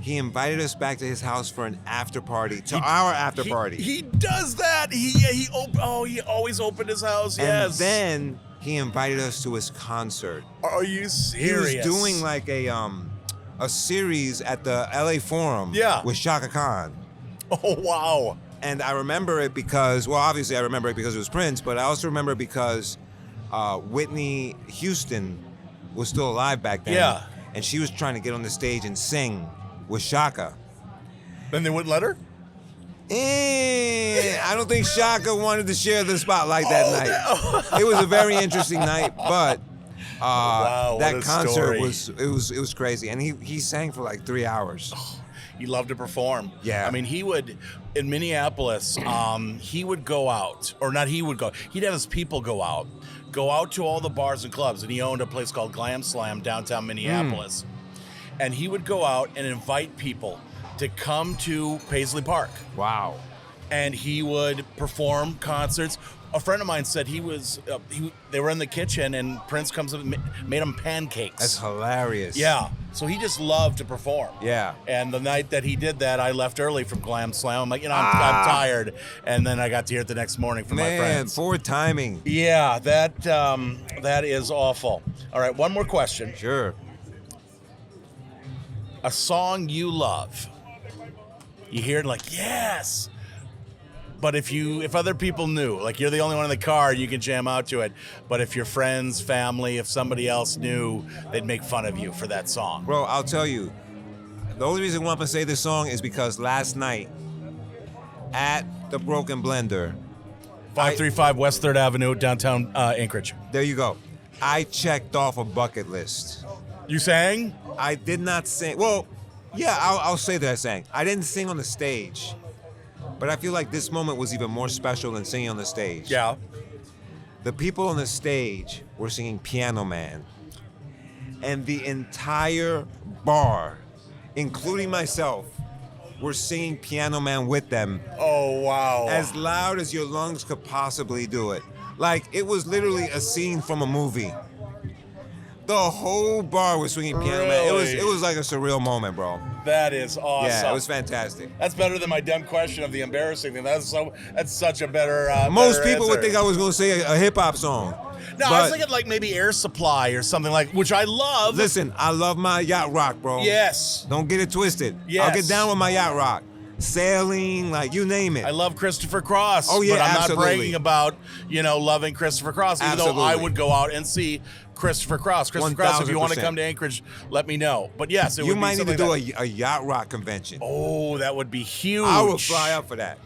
He invited us back to his house for an after party, our after party. He does that. He always opened his house. Yes. And then he invited us to his concert. Are you serious? He was doing like a series at the LA Forum with Shaka Khan. Oh, wow. And I remember it because, well, obviously I remember it because it was Prince, but I also remember it because Whitney Houston was still alive back then. Yeah. And she was trying to get on the stage and sing with Shaka. Then they wouldn't let her? I don't think Shaka wanted to share the spotlight that night. It was a very interesting night, but that concert was crazy, and he sang for like 3 hours. He loved to perform. Yeah. I mean, he would, in Minneapolis, he would go out, or not he would go, he'd have his people go out to all the bars and clubs, and he owned a place called Glam Slam downtown Minneapolis. And he would go out and invite people to come to Paisley Park. Wow. And he would perform concerts. A friend of mine said they were in the kitchen and Prince comes up and made him pancakes. That's hilarious. Yeah. So he just loved to perform. Yeah. And the night that he did that, I left early from Glam Slam. I'm like, I'm tired. And then I got to hear it the next morning from my friends. Man, forward timing. Yeah, that is awful. All right, one more question. Sure. A song you love. You hear it like, yes. But if other people knew, like you're the only one in the car, you can jam out to it. But if your friends, family, if somebody else knew, they'd make fun of you for that song. Bro, I'll tell you, the only reason why I'm gonna say this song is because last night at the Broken Blender, 535 West 3rd Avenue, downtown Anchorage. There you go. I checked off a bucket list. You sang? I did not sing. Well, yeah, I'll say that I sang. I didn't sing on the stage. But I feel like this moment was even more special than singing on the stage. Yeah. The people on the stage were singing Piano Man. And the entire bar, including myself, were singing Piano Man with them. Oh, wow. As loud as your lungs could possibly do it. Like, it was literally a scene from a movie. The whole bar was swinging Piano Man. It was like a surreal moment, bro. That is awesome. Yeah, it was fantastic. That's better than my dumb question of the embarrassing thing. That's such a better. Most better people answer. would think I was going to say a hip hop song. No, I was thinking like maybe Air Supply or something like, which I love. Listen, I love my yacht rock, bro. Yes. Don't get it twisted. Yes. I'll get down with my yacht rock. Sailing, like you name it. I love Christopher Cross. Oh yeah, but I'm absolutely. not bragging about loving Christopher Cross, even though I would go out and see Christopher Cross. Christopher Cross, if you want to come to Anchorage, let me know. But yes, you might need to do a yacht rock convention. Oh, that would be huge. I would fly up for that.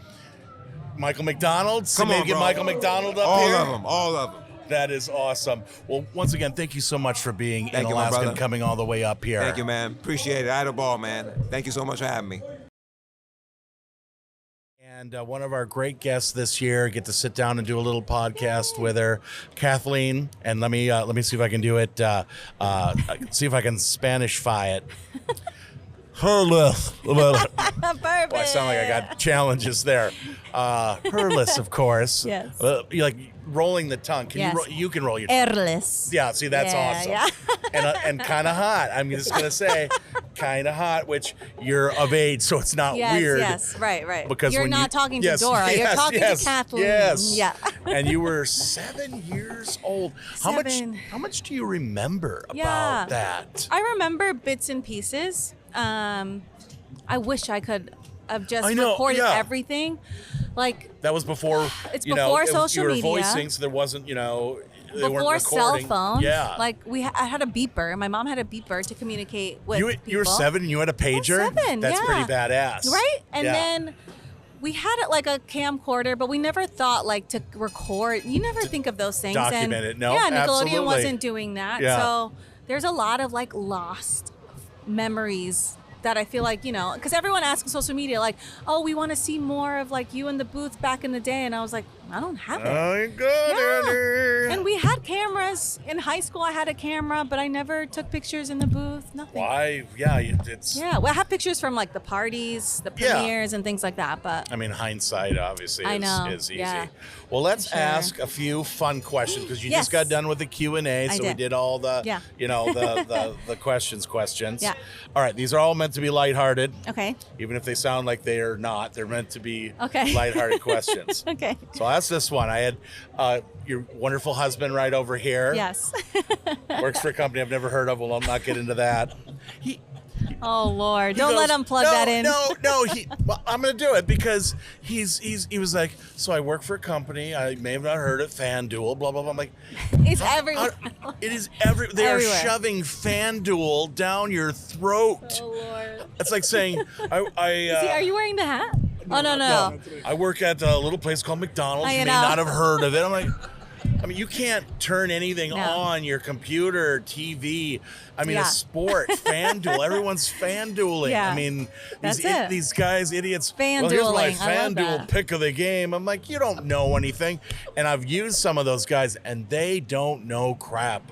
Michael McDonald. Come on, get bro. Michael McDonald up all here. All of them. That is awesome. Well, once again, thank you so much for being in you, Alaska and coming all the way up here. Thank you, man. Appreciate it. I had a ball, man. Thank you so much for having me. And one of our great guests this year, get to sit down and do a little podcast with her, Kathleen. And let me see if I can do it. See if I can Spanish-fy it. Herless. Perfect. I sound like I got challenges there. Herless, of course. Yes. You like rolling the tongue. Yes. You can roll your tongue. Airless. Yeah, see, that's Yeah, awesome. yeah. And kind of hot. I'm just going to say kind of hot, which you're of age, so it's not Yes, weird. yes, right. Because you're when not talking to yes, Dora. You're yes, talking yes, to Kathleen. Yes. Yeah. And you were 7 years old. How Seven. much do you remember Yeah. about that? I remember bits and pieces. I wish I could have just I know, recorded yeah. everything. Like That was before. It's you know, before it was- social you were media. voicing, so there wasn't. They weren't before cell recording. phones. Yeah. Like I had a beeper. My mom had a beeper to communicate with you were people. 7 and you had a pager. Seven, That's yeah. pretty badass. Right? And Yeah. then we had it like a camcorder, but we never thought like to record. You never think of those things. document and, it. No, yeah, Nickelodeon absolutely. wasn't doing that. Yeah. So there's a lot of like lost memories that I feel like, because everyone asks on social media, like, oh, we want to see more of like you in the booth back in the day. And I was like, I don't have it. Oh, you got it. And we had cameras. In high school, I had a camera, but I never took pictures in the booth. Nothing. Why? Yeah, it's. Yeah, well, I have pictures from like the parties, the Yeah. premieres, and things like that. But I mean, hindsight obviously I know, is easy. yeah. Well, let's Sure. ask a few fun questions because you Yes. just got done with the Q&A, I so we did. did all the, Yeah. the questions. Yeah. All right, these are all meant to be lighthearted, okay, even if they sound like they are not. They're meant to be Okay. lighthearted questions. okay, So I'll ask this one. I had your wonderful husband right over here. yes. Works for a company I've never heard of. Well, I'll not get into that. Oh Lord, He don't let goes, him plug no, that in. No. Well, I'm gonna do it because he was like, so I work for a company. I may have not heard it, FanDuel, blah blah blah. I'm like, It's everywhere. it is they are Everywhere. shoving FanDuel down your throat. Oh Lord. It's like saying, See, are you wearing the hat? Oh no. I work at a little place called McDonald's. I You may know. not have heard of it. I'm like, I mean, you can't turn anything No. on your computer, TV. I mean, Yeah. a sport, FanDuel. Everyone's FanDueling. Yeah. I mean, That's it. these guys, idiots. Well, here's my FanDueling. I love FanDuel that. pick of the game. I'm like, you don't know anything. And I've used some of those guys, and they don't know crap.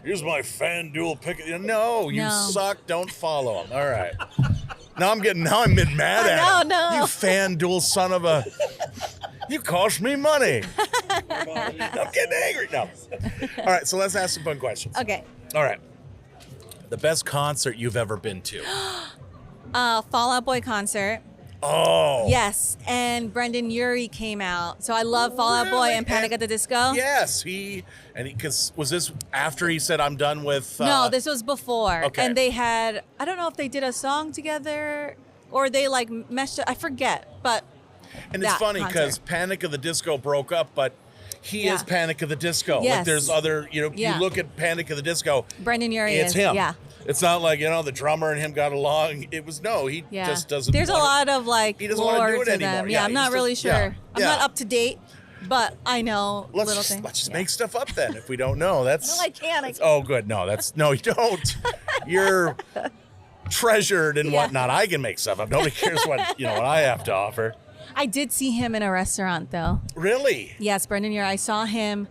Here's my FanDuel pick. No, you No. suck. Don't follow them. All right. Now I'm getting mad at him. No. You FanDuel son of a. You cost me money. I'm getting angry. No. All right, so let's ask some fun questions. Okay. All right. The best concert you've ever been to? Fall Out Boy concert. Oh. Yes, and Brendan Urie came out. So I love Fall Out Boy Really? and Panic at the Disco. Yes, because was this after he said I'm done with? No, this was before. Okay. And they had, I don't know if they did a song together or they like meshed it. I forget, but and it's that funny because concert. Panic of the Disco broke up, but he Yeah. is Panic of the Disco. Like Yes. there's other, you Yeah. look at Panic of the Disco. Brendan Urie It's is. him. Yeah. It's not like, the drummer and him got along. It was, he Yeah. just doesn't. There's a lot of like he doesn't wanna lore do it to anymore. them. Yeah, Yeah, I'm he not just really doesn't- sure. yeah, I'm yeah. not up to date, but I know Let's little just, things. let's just Yeah. make stuff up then if we don't know. That's No, I can't. Oh, good. No, no, you don't. You're treasured and Yeah. whatnot. I can make stuff up. Nobody cares what what I have to offer. I did see him in a restaurant though. Really? Yes, Brendan Urie. I saw him,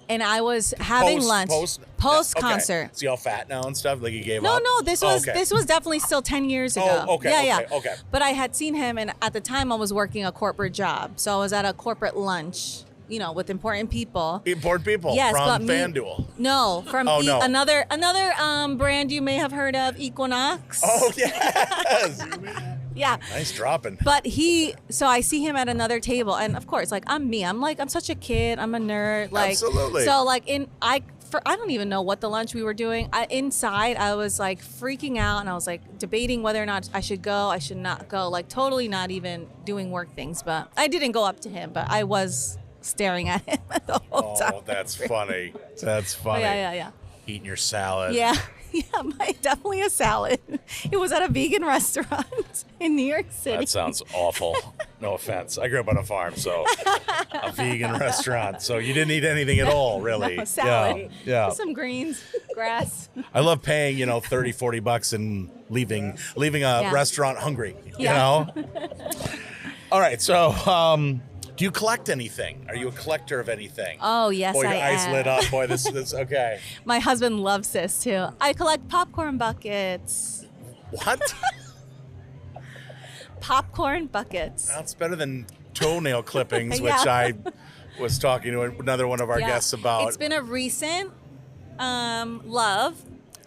and I was having lunch post okay. concert. Is he all fat now and stuff? Like he gave No, up? no, this Oh, was okay. this was definitely still 10 years ago. Oh, okay, Yeah, okay, yeah. okay. But I had seen him, and at the time I was working a corporate job, so I was at a corporate lunch, with important people. Important people Yes, but from me- FanDuel. No, from Oh, no. another brand you may have heard of, Equinox. Oh, yes. Yeah. Nice dropping. But so I see him at another table, and of course, like I'm me. I'm such a kid. I'm a nerd. Like, Absolutely. So like I don't even know what the lunch we were doing. Inside, I was like freaking out, and I was like debating whether or not I should go, I should not go. Like totally not even doing work things. But I didn't go up to him, but I was staring at him the whole time. Oh, that's funny. That's Oh, funny. yeah. Eating your salad. Yeah, definitely a salad. It was at a vegan restaurant in New York City. That sounds awful. No offense. I grew up on a farm, so a vegan restaurant. So you didn't eat anything at all, really. No, salad. Yeah. Some greens, grass. I love paying, $30-$40 and leaving a Yeah. restaurant hungry. Yeah. All right, so do you collect anything? Are you a collector of anything? Oh, yes, Boy, your I eyes am. lit up. Boy, this okay. My husband loves this too. I collect popcorn buckets. What? Popcorn buckets. That's better than toenail clippings, which Yeah. I was talking to another one of our Yeah. guests about. It's been a recent love,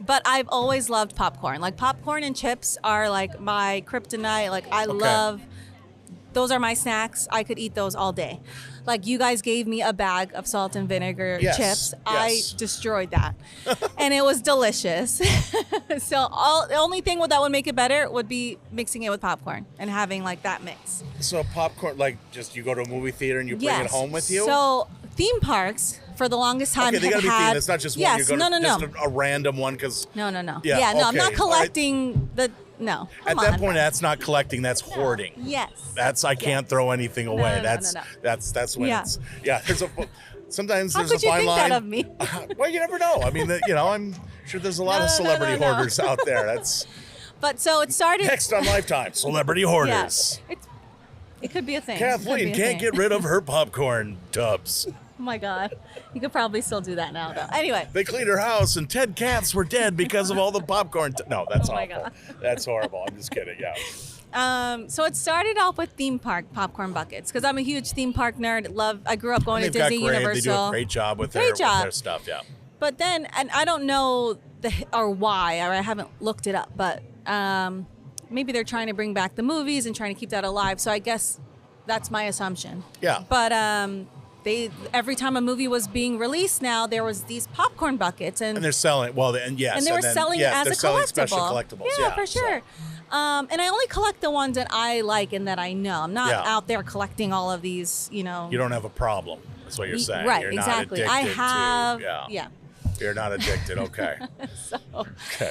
but I've always loved popcorn. Like popcorn and chips are like my kryptonite. Like I love, those are my snacks. I could eat those all day. Like you guys gave me a bag of salt and vinegar Yes, chips. yes. I destroyed that. And it was delicious. So the only thing that would make it better would be mixing it with popcorn and having like that mix. So popcorn, like just you go to a movie theater and you bring it home with you? So theme parks for the longest time Okay, they gotta be had, themed. It's not just one. yes, You go to no. just a random one because No. Yeah, no, I'm okay. not All right. collecting no. at Come that on. point that's not collecting. That's hoarding. Yes. That's I can't throw anything away. no, that's no. that's when Yeah. it's There's a sometimes How there's could a you fine think line. that of me? Well, you never know. I mean, I'm sure there's a lot of No, celebrity no. hoarders out there. That's But so it started. next on Lifetime. Celebrity hoarders. Yeah, it could be a thing. It could Kathleen be a can't thing. get rid of her popcorn tubs. Oh my God. You could probably still do that now, though. Anyway. They cleaned her house, and 10 cats were dead because of all the popcorn. No, that's Oh my awful. God. That's horrible. I'm just kidding. Yeah. So it started off with theme park popcorn buckets because I'm a huge theme park nerd. I grew up going to They've got Disney great. Universal. They do a great job with Great job. their stuff. Yeah. But then, and I don't know why, or I haven't looked it up, but maybe they're trying to bring back the movies and trying to keep that alive. So I guess that's my assumption. Yeah. But every time a movie was being released now, there was these popcorn buckets. And And they're selling and they were selling it as they're a selling collectible. special collectibles. Yeah, for sure. And I only collect the ones that I like and that I know. I'm not Yeah. out there collecting all of these, You don't have a problem. That's what you're saying. Right, You're exactly. Not I addicted have, To, yeah. You're not addicted. Okay.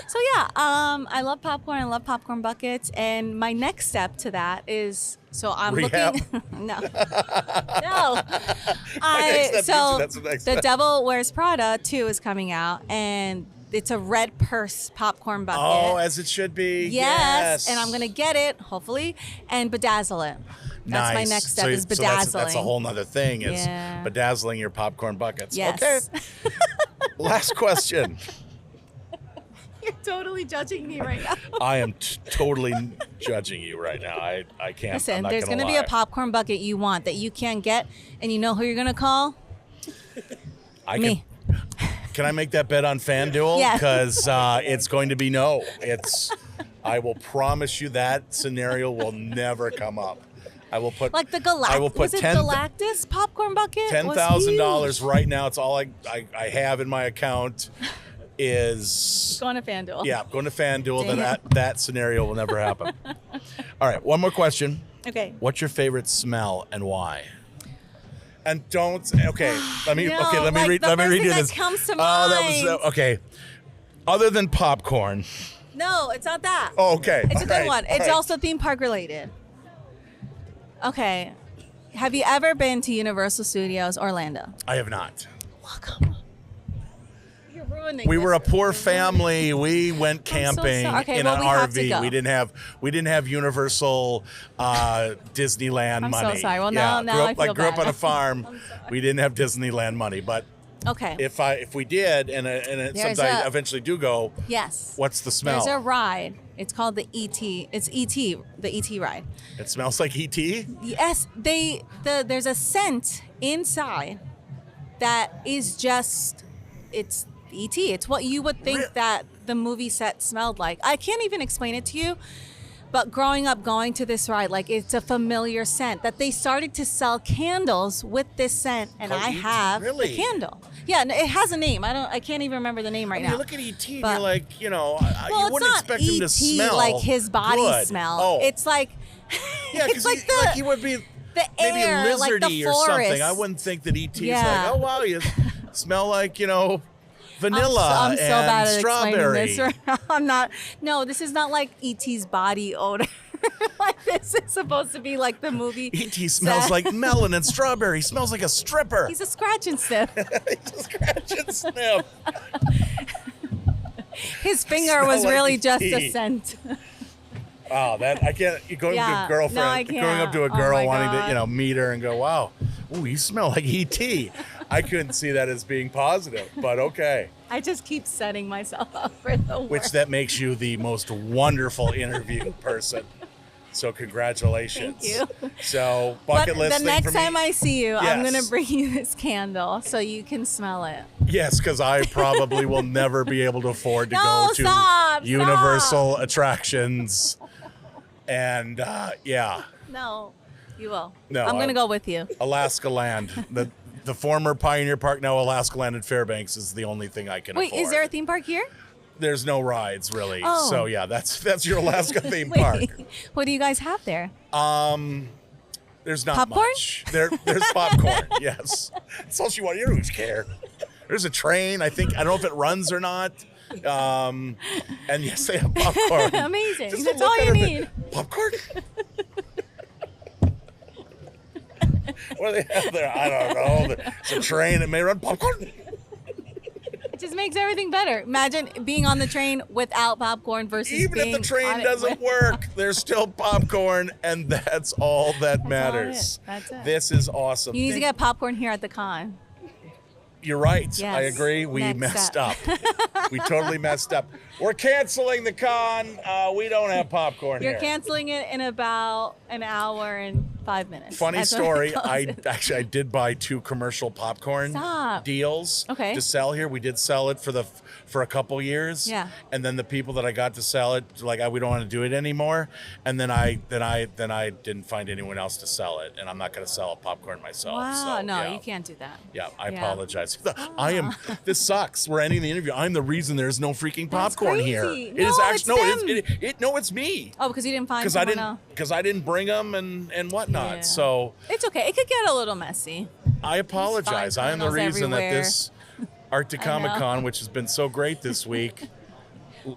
So yeah, I love popcorn. I love popcorn buckets. And my next step to that is, so I'm Rehab? looking. No. No. next step So that's the next The step. Devil Wears Prada 2 is coming out, and it's a red purse popcorn bucket. Oh, as it should be. Yes, and I'm gonna get it, hopefully, and bedazzle it. That's my Nice. next step So- is so bedazzling. that's a whole nother thing is Yeah. bedazzling your popcorn buckets. Yes. Okay. Last question. You're totally judging me right now. I am totally judging you right now. I can't. I'm Listen, not there's gonna gonna be lie. a popcorn bucket you want that you can't get, and you know who you're gonna call? Me. Can I make that bet on FanDuel? Yes. Because it's going to be no. I will promise you that scenario will never come up. I will put Like the I will Galactus. put Was it Galactus popcorn bucket? $10,000 right now. It's all I have in my account. Is Going to FanDuel. yeah, going to FanDuel. Dang That scenario will never happen. All right, one more question. Okay. What's your favorite smell and why? And don't let me No, let me like read the let me first read thing you that this. comes to Oh, that was mind. okay. Other than popcorn. No, it's not that. Oh, okay. It's a All good right, one. all It's right. also theme park related. Okay. Have you ever been to Universal Studios Orlando? I have not. Welcome. You're ruining We this. were a poor family. We went so camping sorry. Okay, in well, an we have to RV. go. We didn't have Universal Disneyland I'm so money. sorry. Well, now I feel grew up bad. on a farm. We didn't have Disneyland money, but Okay. if we did, and There's sometimes I a- eventually do go, Yes. what's the smell? There's a ride. It's called the ET. It's ET, the ET ride. It smells like ET. Yes, there's a scent inside that is just it's ET. It's what you would think that the movie set smelled like. I can't even explain it to you. But growing up going to this ride, like it's a familiar scent that they started to sell candles with this scent, and Called I ET? have Really? the candle. Yeah, no, it has a name. I can't even remember the name right I mean, now. you look at ET and But- you're like, Well, you it's wouldn't not expect him to ET smell like his body good. smell. Oh, It's like yeah, it's because like he would be the maybe air, like the lizardy or something. forest. I wouldn't think that ET's Yeah. like, oh wow, you smell like vanilla I'm so and bad at strawberry. explaining this. I'm not. No, this is not like ET's body odor. Like this is supposed to be like the movie. ET smells like melon and strawberry. He smells like a stripper. He's a scratch and sniff. He's a scratch and sniff. His finger Smell was like really ET. just a scent. Wow, that I can't. You going up to Yeah. a girlfriend, No, I going up to a can't. Oh girl my wanting God. to, meet her and go, wow, ooh, you smell like ET. I couldn't see that as being positive, but okay. I just keep setting myself up for the Which worst. that makes you the most wonderful interview person. So congratulations. Thank you. So But bucket list the thing next for me. time I see you, I'm Yes. gonna bring you this candle so you can smell it. Yes, because I probably will never be able to afford to No, go to stop. Universal attractions. And yeah, No, you will. No, I'm gonna go with you. Alaska Land. The former Pioneer Park, now Alaska Land at Fairbanks, is the only thing I can Wait, afford. is there a theme park here? There's no rides really. Oh. So yeah, that's your Alaska theme park. Wait, what do you guys have there? There's not Popcorn? much. There's popcorn. Yes, that's all she wanted. You don't care. There's a train. I don't know if it runs or not. And yes, they have popcorn. Amazing. Just That's look all at you it, need. Popcorn. What do they have there? I don't know. It's a train that may run popcorn. It just makes everything better. Imagine being on the train without popcorn versus Even if being the train on it doesn't with- work, there's still popcorn, and that's all that matters. That's it. This is awesome. You need to get popcorn here at the con. You're right. Yes. I agree. We Next messed up. up. We totally messed up. We're canceling the con. We don't have popcorn You're here. canceling it in about an hour and 5 minutes. Funny That's when it story. closes. I did buy 2 commercial popcorn Stop. deals Okay. to sell here. We did sell it for a couple years. Yeah. And then the people that I got to sell it, like, we don't want to do it anymore. And then I didn't find anyone else to sell it, and I'm not going to sell popcorn myself. Wow, So, no, yeah. you can't do that. Yeah, I Yeah. apologize. This sucks. We're ending the interview. I'm the reason there's no freaking That's popcorn here. crazy. It is No, actually it's no, it's me. Oh, because you didn't find Because I someone didn't else. because I didn't bring them and whatnot. Yeah. So It's okay. It could get a little messy. I apologize. I am the kernels reason that everywhere. this Arctic I know. Comic Con, which has been so great this week,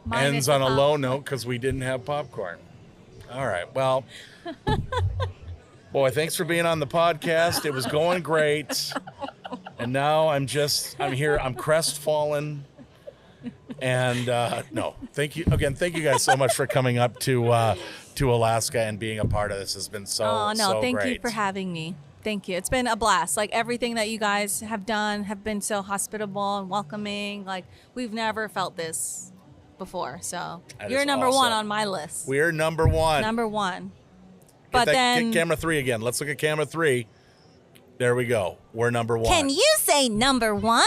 Minus ends the on a low popcorn. note because we didn't have popcorn. All right. Well, boy, thanks for being on the podcast. It was going great. And now I'm here. I'm crestfallen. And no, thank you again. Thank you guys so much for coming up to Alaska and being a part of this. Has been so Oh, no, so thank you great. for having me. Thank you. It's been a blast. Like everything that you guys have done have been so hospitable and welcoming. Like we've never felt this before. So That you're is number awesome. one on my list. We're number one. Number one. Get But then get camera 3 again. Let's look at camera 3. There we go. We're number one. can you say number one?